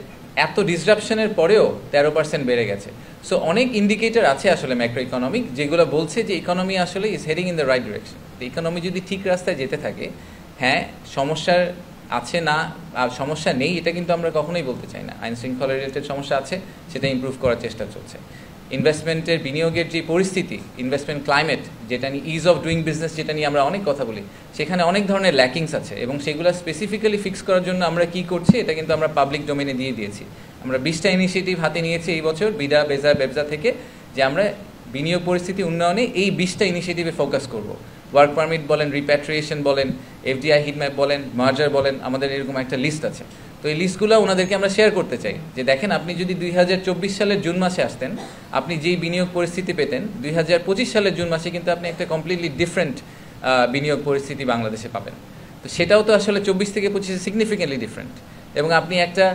এত ডিসরাপশনের পরেও 13% বেড়ে গেছে। সো অনেক ইন্ডিকেটর আছে আসলে ম্যাক্রো ইকোনমিক, যেগুলো বলছে যে ইকোনমি আসলে is heading in the right direction. Economy যদি ঠিক রাস্তায় যেতে থাকে, হ্যাঁ সমস্যার আছে না আর সমস্যা নেই এটা কিন্তু আমরা কখনোই বলতে চাই না। আইন শৃঙ্খলা রিলেটেড সমস্যা আছে, সেটা ইমপ্রুভ করার চেষ্টা চলছে। ইনভেস্টমেন্টের বিনিয়োগের যে পরিস্থিতি, ইনভেস্টমেন্ট ক্লাইমেট, যেটা নিয়ে ইজ অফ ডুইং বিজনেস, যেটা নিয়ে আমরা অনেক কথা বলি, সেখানে অনেক ধরনের ল্যাকিংস আছে এবং সেগুলো স্পেসিফিক্যালি ফিক্স করার জন্য আমরা কি করছি এটা কিন্তু আমরা পাবলিক ডোমেনে দিয়ে দিয়েছি। আমরা 20টা ইনিশিয়েটিভ হাতে নিয়েছি এই বছর বিডা, বেজা, বেবজা থেকে, যে আমরা বিনিয়োগ পরিস্থিতি উন্নয়নে এই 20টা ইনিশিয়েটিভে ফোকাস করব। ওয়ার্ক পারমিট বলেন, রিপ্যাট্রিয়েশন বলেন, এফডিআই হিটম্যাপ বলেন, মার্জার বলেন, আমাদের এরকম একটা লিস্ট আছে। তো এই লিস্টগুলো ওনাদেরকে আমরা শেয়ার করতে চাই যে দেখেন, আপনি যদি 2024 সালের জুন মাসে আসতেন, আপনি যেই বিনিয়োগ পরিস্থিতি পেতেন 2025 সালের জুন মাসে কিন্তু আপনি একটা কমপ্লিটলি ডিফারেন্ট বিনিয়োগ পরিস্থিতি বাংলাদেশে পাবেন। তো সেটাও তো আসলে 24 থেকে 25 সিগনিফিকেন্টলি ডিফারেন্ট। এবং আপনি একটা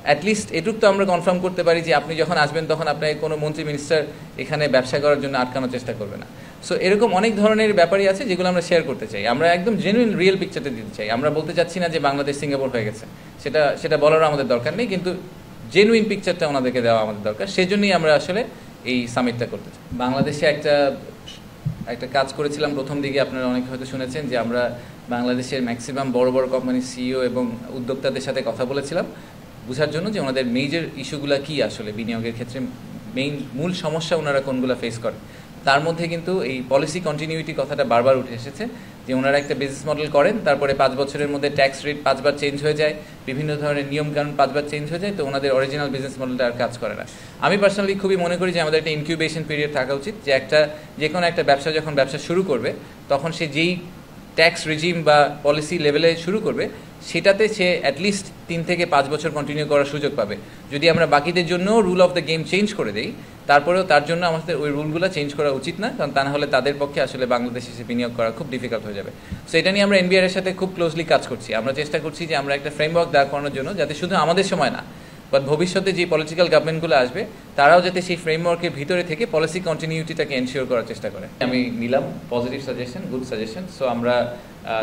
অ্যাটলিস্ট এটুক তো আমরা কনফার্ম করতে পারি যে আপনি যখন আসবেন তখন আপনাকে কোনো মন্ত্রী মিনিস্টার এখানে ব্যবসা করার জন্য আটকানোর চেষ্টা করবে না। সো এরকম অনেক ধরনের ব্যাপারই আছে যেগুলো আমরা শেয়ার করতে চাই। আমরা একদম জেনুইন রিয়েল পিকচারটা দিতে চাই। আমরা বলতে চাচ্ছি না যে বাংলাদেশ সিঙ্গাপুর হয়ে গেছে, সেটা বলারও আমাদের দরকার নেই, কিন্তু জেনুইন পিকচারটা ওনাদেরকে দেওয়া আমাদের দরকার। সেজন্যই আমরা আসলে এই সামিটটা করতে চাই। বাংলাদেশে একটা কাজ করেছিলাম প্রথম দিকে, আপনারা অনেকে হয়তো শুনেছেন যে আমরা বাংলাদেশের ম্যাক্সিমাম বড় বড় কোম্পানি সিইও এবং উদ্যোক্তাদের সাথে কথা বলেছিলাম বোঝার জন্য যে ওনাদের মেজর ইস্যুগুলো কী, আসলে বিনিয়োগের ক্ষেত্রে মূল সমস্যা ওনারা কোনগুলো ফেস করে। তার মধ্যে কিন্তু এই পলিসি কন্টিনিউইটি কথাটা বারবার উঠে এসেছে, যে ওনারা একটা বিজনেস মডেল করেন, তারপরে 5 বছরের মধ্যে ট্যাক্স রেট 5 বার চেঞ্জ হয়ে যায়, বিভিন্ন ধরনের নিয়মকানুন 5 বার চেঞ্জ হয়ে যায়, তো ওনাদের অরিজিনাল বিজনেস মডেলটা আর কাজ করে না। আমি পার্সোনালি খুবই মনে করি যে আমাদের একটা ইনকিউবেশন পিরিয়ড থাকা উচিত, যে কোনো একটা ব্যবসা যখন ব্যবসা শুরু করবে তখন সে যেই ট্যাক্স রিজিম বা পলিসি লেভেলে শুরু করবে সেটাতে সে অ্যাটলিস্ট 3 থেকে 5 বছর কন্টিনিউ করার সুযোগ পাবে। যদি আমরা বাকিদের জন্য rule of the game change করে দিই, তারপরেও তার জন্য আমাদের ওই রুলগুলো চেঞ্জ করা উচিত না, কারণ তা না হলে তাদের পক্ষে আসলে বাংলাদেশে এসে বিনিয়োগ করা খুব ডিফিকাল্ট হয়ে যাবে। সো এটা নিয়ে আমরা এনবিআর এর সাথে খুব ক্লোজলি কাজ করছি। আমরা চেষ্টা করছি যে আমরা একটা ফ্রেমওয়ার্ক দাঁড় করানোর জন্য, যাতে শুধু আমাদের সময় না বাট ভবিষ্যতে যে পলিটিক্যাল গভর্নমেন্টগুলো আসবে তারাও যাতে সেই ফ্রেমওয়ার্কের ভিতরে থেকে পলিসি কন্টিনিউটিটাকে এনশিওর করার চেষ্টা করে। আমি নিলাম positive suggestion, good suggestion. So আমরা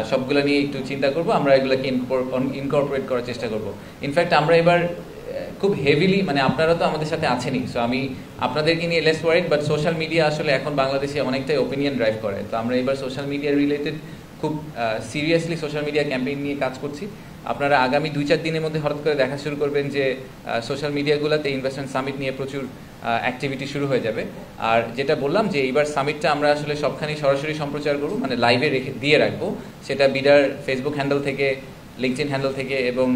সবগুলো নিয়ে একটু চিন্তা করব, আমরা এগুলোকে ইনকর্পোরেট করার চেষ্টা করব। ইনফ্যাক্ট আমরা এবার খুব হেভিলি, মানে আপনারা তো আমাদের সাথে আছেনই, সো আমি আপনাদেরকে নিয়ে less worried, but social media আসলে এখন বাংলাদেশে অনেকটাই ওপিনিয়ন ড্রাইভ করে। তো আমরা এবার সোশ্যাল মিডিয়া রিলেটেড খুব সিরিয়াসলি সোশ্যাল মিডিয়া ক্যাম্পেইন নিয়ে কাজ করছি। আপনারা আগামী 2-4 দিনের মধ্যে হঠাৎ করে দেখা শুরু করবেন যে সোশ্যাল মিডিয়াগুলোতে ইনভেস্টমেন্ট সামিট নিয়ে প্রচুর অ্যাক্টিভিটি শুরু হয়ে যাবে। আর যেটা বললাম যে এইবার সামিটটা আমরা আসলে সবখানেই সরাসরি সম্প্রচার করব, মানে লাইভে দিয়ে রাখবো, সেটা বিডার ফেসবুক হ্যান্ডেল থেকে, লিঙ্কডইন হ্যান্ডেল থেকে এবং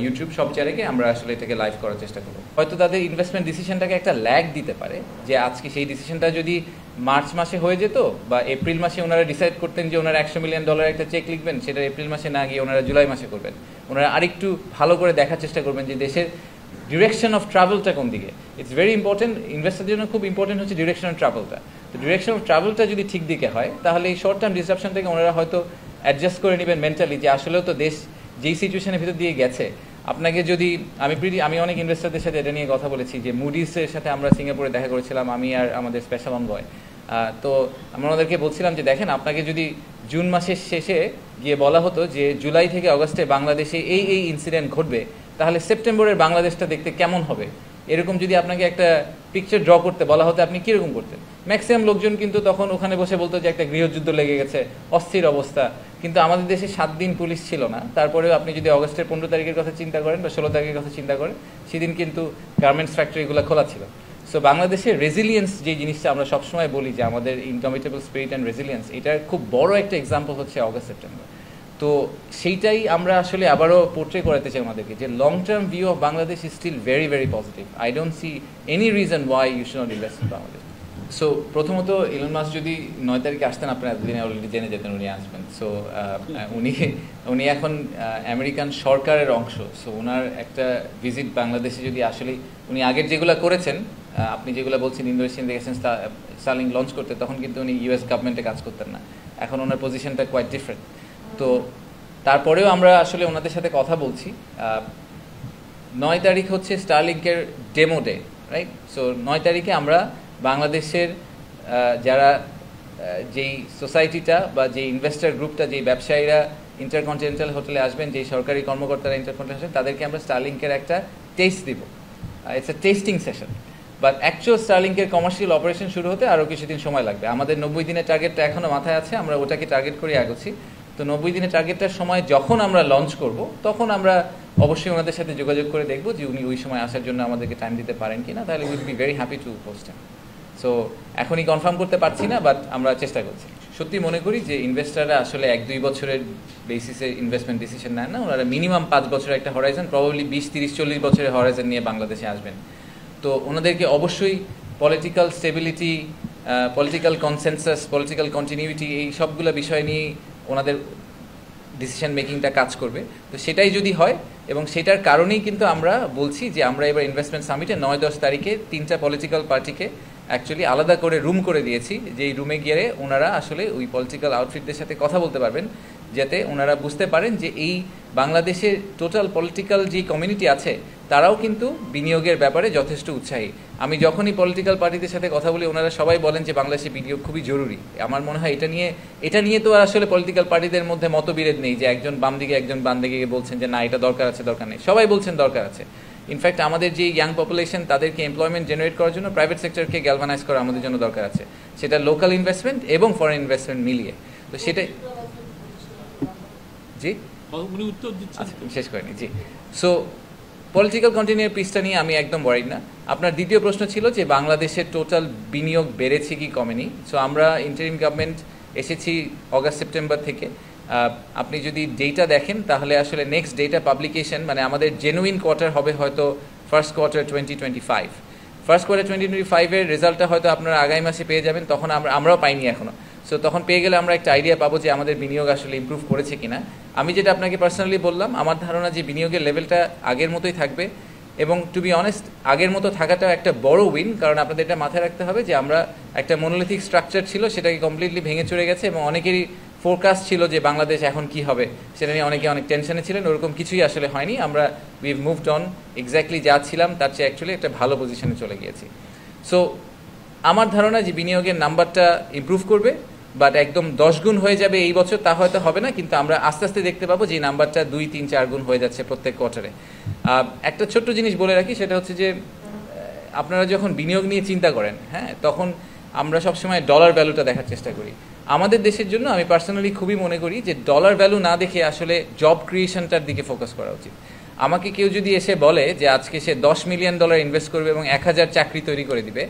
ইউটিউব সব জায়গায় আমরা আসলে এটাকে লাইভ করার চেষ্টা করব। হয়তো তাদের ইনভেস্টমেন্ট ডিসিশনটাকে একটা ল্যাগ দিতে পারে, যে আজকে সেই ডিসিশনটা যদি মার্চ মাসে হয়ে যেত বা এপ্রিল মাসে ওনারা ডিসাইড করতেন যে ওনারা $100 মিলিয়ন একটা চেক লিখবেন, সেটা এপ্রিল মাসে না গিয়ে ওনারা জুলাই মাসে করবেন। ওনারা আরেকটু ভালো করে দেখার চেষ্টা করবেন যে দেশের ডিরেকশন অফ ট্রাভেলটা কোন দিকে। ইটস ভেরি ইম্পর্টেন্ট, ইনভেস্টারদের জন্য খুব ইম্পর্টেন্ট হচ্ছে ডিরেকশন অফ ট্রাভেলটা। তো ডিরেকশন অফ ট্রাভেলটা যদি ঠিক দিকে হয়, তাহলে এই শর্ট টার্ম ডিসরাপশন থেকে ওনারা হয়তো অ্যাডজাস্ট করে নেবেন মেন্টালি, যে আসলেও তো দেশ যেই সিচুয়েশনের ভিতর দিয়ে গেছে, আপনাকে যদি আমি অনেক ইনভেস্টারদের সাথে এটা নিয়ে কথা বলেছি, যে মুডিসের সাথে আমরা সিঙ্গাপুরে দেখা করেছিলাম, আমি আর আমাদের স্পেশাল অনবয়। তো আমরা ওনাদেরকে বলছিলাম যে দেখেন, আপনাকে যদি জুন মাসের শেষে গিয়ে বলা হতো যে জুলাই থেকে অগাস্টে বাংলাদেশে এই ইনসিডেন্ট ঘটবে, তাহলে সেপ্টেম্বরের বাংলাদেশটা দেখতে কেমন হবে, এরকম যদি আপনাকে একটা পিকচার ড্র করতে বলা হতো, আপনি কীরকম করতেন? ম্যাক্সিমাম লোকজন কিন্তু তখন ওখানে বসে বলতো যে একটা গৃহযুদ্ধ লেগে গেছে, অস্থির অবস্থা। কিন্তু আমাদের দেশে 7 দিন পুলিশ ছিল না, তারপরেও আপনি যদি অগস্টের 15 তারিখের কথা চিন্তা করেন বা 16 তারিখের কথা চিন্তা করেন, সেদিন কিন্তু গার্মেন্টস ফ্যাক্টরিগুলো খোলা ছিল। সো বাংলাদেশের রেজিলিয়েন্স যে জিনিসটা আমরা সবসময় বলি যে আমাদের ইনডমিটেবল স্পিরিট অ্যান্ড রেজিলিয়েন্স, এটার খুব বড় একটা এক্সাম্পল হচ্ছে অগস্ট সেপ্টেম্বর। তো সেইটাই আমরা আসলে আবারও পোর্ট্রে করাতে চাই আমাদেরকে, যে long term view of Bangladesh is still very very positive. I don't see any reason why you should not invest in Bangladesh. So প্রথমত ইলন মাস্ক যদি 9 তারিখে আসতেন, আপনারা এতদিনে অলরেডি জেনে যেতেন উনি আসবেন। সো উনি এখন আমেরিকান সরকারের অংশ। সো ওনার একটা ভিজিট বাংলাদেশে যদি আসলে উনি আগের যেগুলো করেছেন, আপনি যেগুলো বলছেন ইন্দোনেশিয়ান দেখেছেন স্টারলিংক লঞ্চ করতে, তখন কিন্তু উনি ইউএস গভর্নমেন্টে কাজ করতেন না, এখন ওনার পজিশনটা কোয়াইট ডিফারেন্ট। তো তারপরেও আমরা আসলে ওনাদের সাথে কথা বলছি। 9 তারিখ হচ্ছে স্টারলিংকের ডেমো ডে, রাইট? সো 9 তারিখে আমরা বাংলাদেশের যারা যেই সোসাইটিটা বা যেই ইনভেস্টার গ্রুপটা, যেই ব্যবসায়ীরা ইন্টারকন্টিনেন্টাল হোটেলে আসবেন, যেই সরকারি কর্মকর্তারা ইন্টারকন্টিনেন্টাল আসবেন, তাদেরকে আমরা স্টারলিংকের একটা টেস্ট দিব। It's a testing session, but actual স্টারলিংকের কমার্শিয়াল অপারেশন শুরু হতে আরও কিছুদিন সময় লাগবে। আমাদের 90 দিনের টার্গেটটা এখনও মাথায় আছে, আমরা ওটাকে টার্গেট করে এগোচ্ছি। তো 90 দিনের টার্গেটটার সময় যখন আমরা লঞ্চ করব, তখন আমরা অবশ্যই ওনাদের সাথে যোগাযোগ করে দেখব যে উনি ওই সময় আসার জন্য আমাদেরকে টাইম দিতে পারেন কিনা, তাহলে will be very happy to host him. So এখনই কনফার্ম করতে পারছি না, বাট আমরা চেষ্টা করছি। সত্যি মনে করি যে ইনভেস্টাররা আসলে 1-2 বছরের বেসিসে ইনভেস্টমেন্ট ডিসিশন নেন না, ওনারা মিনিমাম 5 বছরের একটা হরাইজন, প্রবাবলি 20-30-40 বছরের হরাইজন নিয়ে বাংলাদেশে আসবেন। তো ওনাদেরকে অবশ্যই political stability, political consensus, political continuity, এই সবগুলো বিষয় নিয়ে ওনাদের ডিসিশন মেকিংটা কাজ করবে। তো সেটাই যদি হয়, এবং সেটার কারণেই কিন্তু আমরা বলছি যে আমরা এবার ইনভেস্টমেন্ট সামিটে 9-10 তারিখে 3টা পলিটিক্যাল পার্টিকে অ্যাকচুয়ালি আলাদা করে রুম করে দিয়েছি, যেই রুমে গিয়ে ওনারা আসলে ওই পলিটিক্যাল আউটফিটদের সাথে কথা বলতে পারবেন, যাতে ওনারা বুঝতে পারেন যে এই বাংলাদেশের টোটাল পলিটিক্যাল যে কমিউনিটি আছে, তারাও কিন্তু বিনিয়োগের ব্যাপারে যথেষ্ট উৎসাহী। আমি যখনই পলিটিক্যাল পার্টিদের সাথে কথা বলি, ওনারা সবাই বলেন যে বাংলাদেশে বিনিয়োগ খুবই জরুরি। আমার মনে হয় এটা নিয়ে তো আসলে পলিটিক্যাল পার্টিদের মধ্যে মতবিরোধ নেই, যে একজন বাম দিকে একজন বাম দিকে বলছেন যে না এটা দরকার আছে, দরকার নেই, সবাই বলছেন দরকার আছে। ইনফ্যাক্ট আমাদের যে ইয়াং পপুলেশন, তাদেরকে এমপ্লয়মেন্ট জেনারেট করার জন্য প্রাইভেট সেক্টরকে গ্যালভানাইজ করা আমাদের জন্য দরকার আছে, সেটা লোকাল ইনভেস্টমেন্ট এবং ফরেন ইনভেস্টমেন্ট মিলিয়ে। তো সেটাই, জি উনি উত্তর দিচ্ছেন, শেষ করেনি। জি, সো পলিটিক্যাল কন্টিনিউর পিসটা নিয়ে আমি একদম ওয়ারিড না। আপনার দ্বিতীয় প্রশ্ন ছিল যে বাংলাদেশের টোটাল বিনিয়োগ বেড়েছে কি কমেনি। সো আমরা ইন্টারিম গভর্নমেন্ট এসেছি অগাস্ট সেপ্টেম্বর থেকে। আপনি যদি ডেটা দেখেন, তাহলে আসলে নেক্সট ডেটা পাবলিকেশন, মানে আমাদের জেনুইন কোয়ার্টার হবে হয়তো ফার্স্ট কোয়ার্টার 2025। ফার্স্ট কোয়ার্টার 2025-এর রেজাল্টটা হয়তো আপনারা আগামী মাসে পেয়ে যাবেন, তখন আমরাও পাইনি এখনও। সো তখন পেয়ে গেলে আমরা একটা আইডিয়া পাবো যে আমাদের বিনিয়োগ আসলে ইমপ্রুভ করেছে কিনা। আমি যেটা আপনাকে পার্সোনালি বললাম, আমার ধারণা যে বিনিয়োগের লেভেলটা আগের মতোই থাকবে, এবং টু বি অনেস্ট আগের মতো থাকাটা একটা বড় উইন, কারণ আপনাদের এটা মাথায় রাখতে হবে যে আমরা একটা মনোলিথিক স্ট্রাকচার ছিল, সেটাকে কমপ্লিটলি ভেঙে চড়ে গেছে, এবং অনেকেরই ফোরকাস্ট ছিল যে বাংলাদেশ এখন কি হবে, সেটা নিয়ে অনেকে অনেক টেনশনে ছিলেন। ওরকম কিছুই আসলে হয়নি, আমরা উইভ মুভড অন, এক্স্যাক্টলি যা ছিলাম তার চেয়ে অ্যাকচুয়ালি একটা ভালো পজিশনে চলে গিয়েছি। সো আমার ধারণা যে বিনিয়োগের নাম্বারটা ইমপ্রুভ করবে, বাট একদম 10 গুণ হয়ে যাবে এই বছর তা হয়তো হবে না, কিন্তু আমরা আস্তে আস্তে দেখতে পাবো যে নাম্বারটা 2, 3, 4 গুণ হয়ে যাচ্ছে প্রত্যেক কোয়ার্টারে। একটা ছোট্ট জিনিস বলে রাখি, সেটা হচ্ছে যে আপনারা যখন বিনিয়োগ নিয়ে চিন্তা করেন, হ্যাঁ, তখন আমরা সবসময় ডলার ভ্যালুটা দেখার চেষ্টা করি। আমাদের দেশের জন্য আমি পার্সোনালি খুবই মনে করি যে ডলার ভ্যালু না দেখে আসলে জব ক্রিয়েশনটার দিকে ফোকাস করা উচিত। আমাকে কেউ যদি এসে বলে যে আজকে সে $10 মিলিয়ন ইনভেস্ট করবে এবং 1000 চাকরি তৈরি করে দিবে,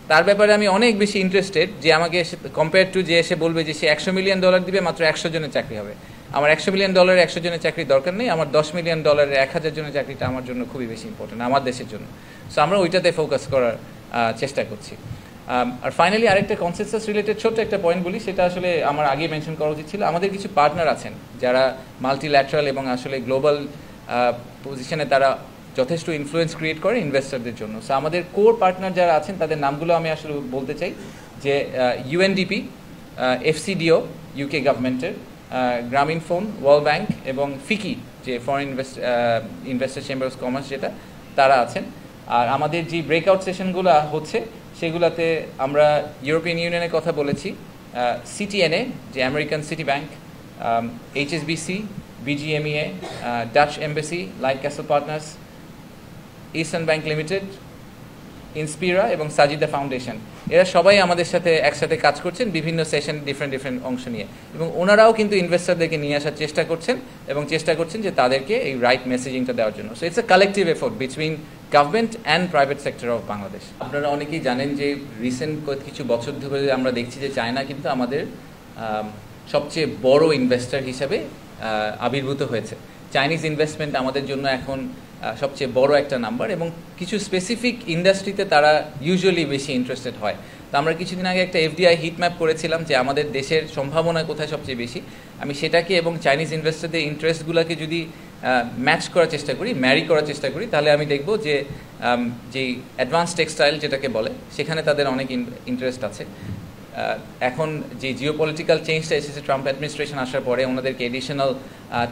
তার ব্যাপারে আমি অনেক বেশি ইন্টারেস্টেড যে আমাকে এসে কম্পেয়ার টু যে এসে বলবে যে সে $100 মিলিয়ন দিবে, মাত্র 100 জনের চাকরি হবে। আমার $100 মিলিয়ন 100 জনের চাকরির দরকার নেই, আমার $10 মিলিয়ন 1000 জনের চাকরিটা আমার জন্য খুবই বেশি ইম্পর্টেন্ট, আমার দেশের জন্য। সো আমরা ওইটাতে ফোকাস করার চেষ্টা করছি। আর ফাইনালি আরেকটা কনসেনসাস রিলেটেড ছোট্ট একটা পয়েন্ট বলি, সেটা আসলে আমার আগে মেনশন করা উচিত ছিল। আমাদের কিছু পার্টনার আছেন যারা মাল্টিল্যাটারাল এবং আসলে গ্লোবাল পজিশনে তারা যথেষ্ট ইনফ্লুয়েন্স ক্রিয়েট করে ইনভেস্টরদের জন্য। সো আমাদের কোর পার্টনার যারা আছেন তাদের নামগুলো আমি আসলে বলতে চাই, যে UNDP, FCDO ইউকে গভর্নমেন্টের, গ্রামীণ ফোন, ওয়ার্ল্ড ব্যাংক এবং ফিকি যে foreign investor chamber of commerce যেটা, তারা আছেন। আর আমাদের যে ব্রেকআউট সেশনগুলো হচ্ছে সেগুলোতে আমরা ইউরোপিয়ান ইউনিয়নের কথা বলেছি, CTNA যে American Citibank, HSBC, BGMEA, Dutch embassy, LightCastle Partners, Eastern Bank Limited, Inspira এবং সাজিদা ফাউন্ডেশন, এরা সবাই আমাদের সাথে একসাথে কাজ করছেন বিভিন্ন সেশন ডিফারেন্ট অংশ নিয়ে, এবং ওনারাও কিন্তু ইনভেস্টরদেরকে নিয়ে আসার চেষ্টা করছেন এবং চেষ্টা করছেন যে তাদেরকে এই রাইট মেসেজিংটা দেওয়ার জন্য। So it's a collective effort between government and private sector of Bangladesh. আপনারা অনেকেই জানেন যে রিসেন্ট কিছু বছর ধরে আমরা দেখছি যে চায়না কিন্তু আমাদের সবচেয়ে বড় ইনভেস্টর হিসেবে আবির্ভূত হয়েছে। চাইনিজ ইনভেস্টমেন্ট আমাদের জন্য এখন সবচেয়ে বড় একটা নাম্বার, এবং কিছু স্পেসিফিক ইন্ডাস্ট্রিতে তারা ইউজুয়ালি বেশি ইন্টারেস্টেড হয়। তো আমরা কিছুদিন আগে একটা FDI হিট ম্যাপ করেছিলাম যে আমাদের দেশের সম্ভাবনা কোথায় সবচেয়ে বেশি। আমি সেটাকে এবং চাইনিজ ইনভেস্টরদের ইন্টারেস্টগুলোকে যদি ম্যাচ করার চেষ্টা করি, ম্যারি করার চেষ্টা করি, তাহলে আমি দেখব যে যেই অ্যাডভান্স টেক্সটাইল যেটাকে বলে সেখানে তাদের অনেক ইন্টারেস্ট আছে। এখন যে জিওপলিটিক্যাল চেঞ্জটা এসেছে ট্রাম্প অ্যাডমিনিস্ট্রেশন আসার পরে, ওনাদেরকে এডিশনাল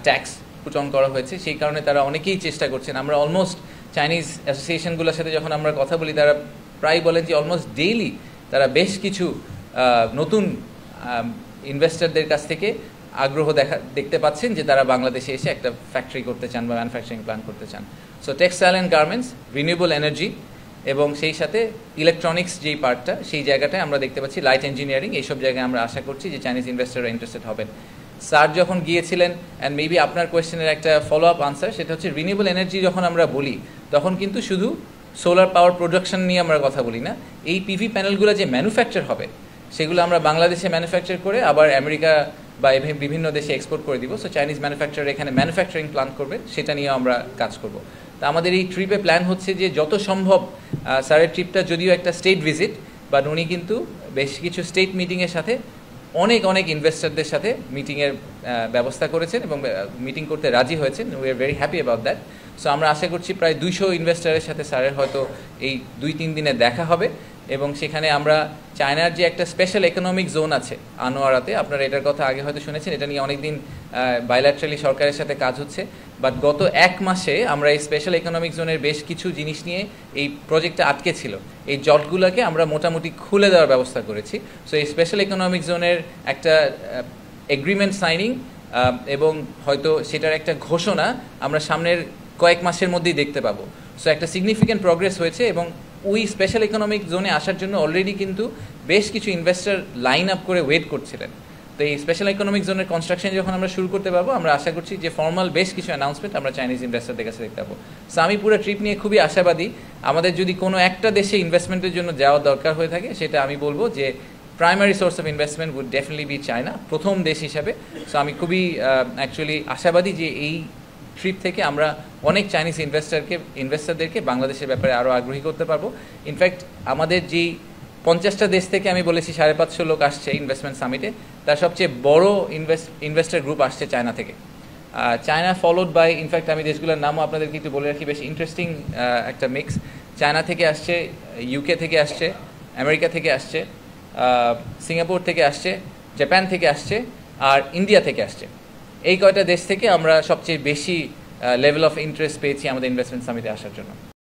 ট্যাক্স পুট অন করা হয়েছে, সেই কারণে তারা অনেকেই চেষ্টা করছেন। আমরা অলমোস্ট চাইনিজ অ্যাসোসিয়েশনগুলোর সাথে যখন আমরা কথা বলি, তারা প্রায় বলেন যে অলমোস্ট ডেইলি তারা বেশ কিছু নতুন ইনভেস্টরদের কাছ থেকে আগ্রহ দেখতে পাচ্ছেন যে তারা বাংলাদেশে এসে একটা ফ্যাক্টরি করতে চান বা ম্যানুফ্যাকচারিং প্ল্যান্ট করতে চান। So textile and garments, renewable energy এবং সেই সাথে ইলেকট্রনিক্স যেই পার্টটা, সেই জায়গাটায় আমরা দেখতে পাচ্ছি লাইট ইঞ্জিনিয়ারিং, এইসব জায়গায় আমরা আশা করছি যে চাইনিজ ইনভেস্টররা ইন্টারেস্টেড হবেন। স্যার যখন গিয়েছিলেন, অ্যান্ড মেবি আপনার কোয়েশ্চেনের একটা ফলো আপ আনসার, সেটা হচ্ছে রিনিউয়েবল এনার্জি যখন আমরা বলি তখন কিন্তু শুধু সোলার পাওয়ার প্রোডাকশন নিয়ে আমরা কথা বলি না। এই পিভি প্যানেলগুলো যে ম্যানুফ্যাকচার হবে সেগুলো আমরা বাংলাদেশে ম্যানুফ্যাকচার করে আবার আমেরিকা বা বিভিন্ন দেশে এক্সপোর্ট করে দিব। সো চাইনিজ ম্যানুফ্যাকচার এখানে ম্যানুফ্যাকচারিং প্ল্যান্ট করবে, সেটা নিয়েও আমরা কাজ করব। তা আমাদের এই ট্রিপে প্ল্যান হচ্ছে যে যত সম্ভব, স্যারের ট্রিপটা যদিও একটা স্টেট ভিজিট, বাট উনি কিন্তু বেশ কিছু স্টেট মিটিংয়ের সাথে অনেক ইনভেস্টরদের সাথে মিটিংয়ের ব্যবস্থা করেছেন এবং মিটিং করতে রাজি হয়েছেন। We are very happy about that. So আমরা আশা করছি প্রায় 200 ইনভেস্টরের সাথে স্যারের হয়তো এই 2-3 দিনে দেখা হবে, এবং সেখানে আমরা চায়নার যে একটা স্পেশাল ইকোনমিক জোন আছে আনোয়ারাতে, আপনারা এটার কথা আগে হয়তো শুনেছেন, এটা নিয়ে অনেকদিন বাইল্যাটারালি সরকারের সাথে কাজ হচ্ছে, বাট গত 1 মাসে আমরা এই স্পেশাল ইকোনমিক জোনের বেশ কিছু জিনিস নিয়ে এই প্রজেক্টটা আটকে ছিল, এই জটগুলোকে আমরা মোটামুটি খুলে দেওয়ার ব্যবস্থা করেছি। সো এই স্পেশাল ইকোনমিক জোনের একটা এগ্রিমেন্ট সাইনিং এবং হয়তো সেটার একটা ঘোষণা আমরা সামনের কয়েক মাসের মধ্যেই দেখতে পাবো। সো একটা সিগনিফিক্যান্ট প্রগ্রেস হয়েছে, এবং ওই স্পেশাল ইকোনমিক জোনে আসার জন্য অলরেডি কিন্তু বেশ কিছু ইনভেস্টর লাইন আপ করে ওয়েট করছিলেন। তো এই স্পেশাল ইকোনমিক জোনের কনস্ট্রাকশন যখন আমরা শুরু করতে পারবো, আমরা আশা করছি যে ফর্মাল বেশ কিছু অ্যানাউন্সমেন্ট আমরা চাইনিজ ইনভেস্টরদের কাছে দেখতে পাবো। সো আমি পুরো ট্রিপ নিয়ে খুবই আশাবাদী। আমাদের যদি কোনো একটা দেশে ইনভেস্টমেন্টের জন্য যাওয়ার দরকার হয়ে থাকে, সেটা আমি বলবো যে primary source of investment would definitely be China, প্রথম দেশ হিসাবে। সো আমি খুবই অ্যাকচুয়ালি আশাবাদী যে এই ট্রিপ থেকে আমরা অনেক চাইনিজ ইনভেস্টরদেরকে বাংলাদেশের ব্যাপারে আরও আগ্রহী করতে পারবো। ইনফ্যাক্ট আমাদের যেই 50টা দেশ থেকে আমি বলেছি 550 লোক আসছে ইনভেস্টমেন্ট সামিটে, তার সবচেয়ে বড় ইনভেস্টর গ্রুপ আসছে চায়না থেকে। চায়না ফলোড বাই, ইনফ্যাক্ট আমি দেশগুলোর নামও আপনাদেরকে একটু বলে রাখি, বেশ ইন্টারেস্টিং একটা মিক্স। চায়না থেকে আসছে, ইউকে থেকে আসছে, আমেরিকা থেকে আসছে, সিঙ্গাপুর থেকে আসছে, জাপান থেকে আসছে, আর ইন্ডিয়া থেকে আসছে। এই কয়টা দেশ থেকে আমরা সবচেয়ে বেশি লেভেল অফ ইন্টারেস্ট পেয়েছি আমাদের ইনভেস্টমেন্ট সামিটে আসার জন্য।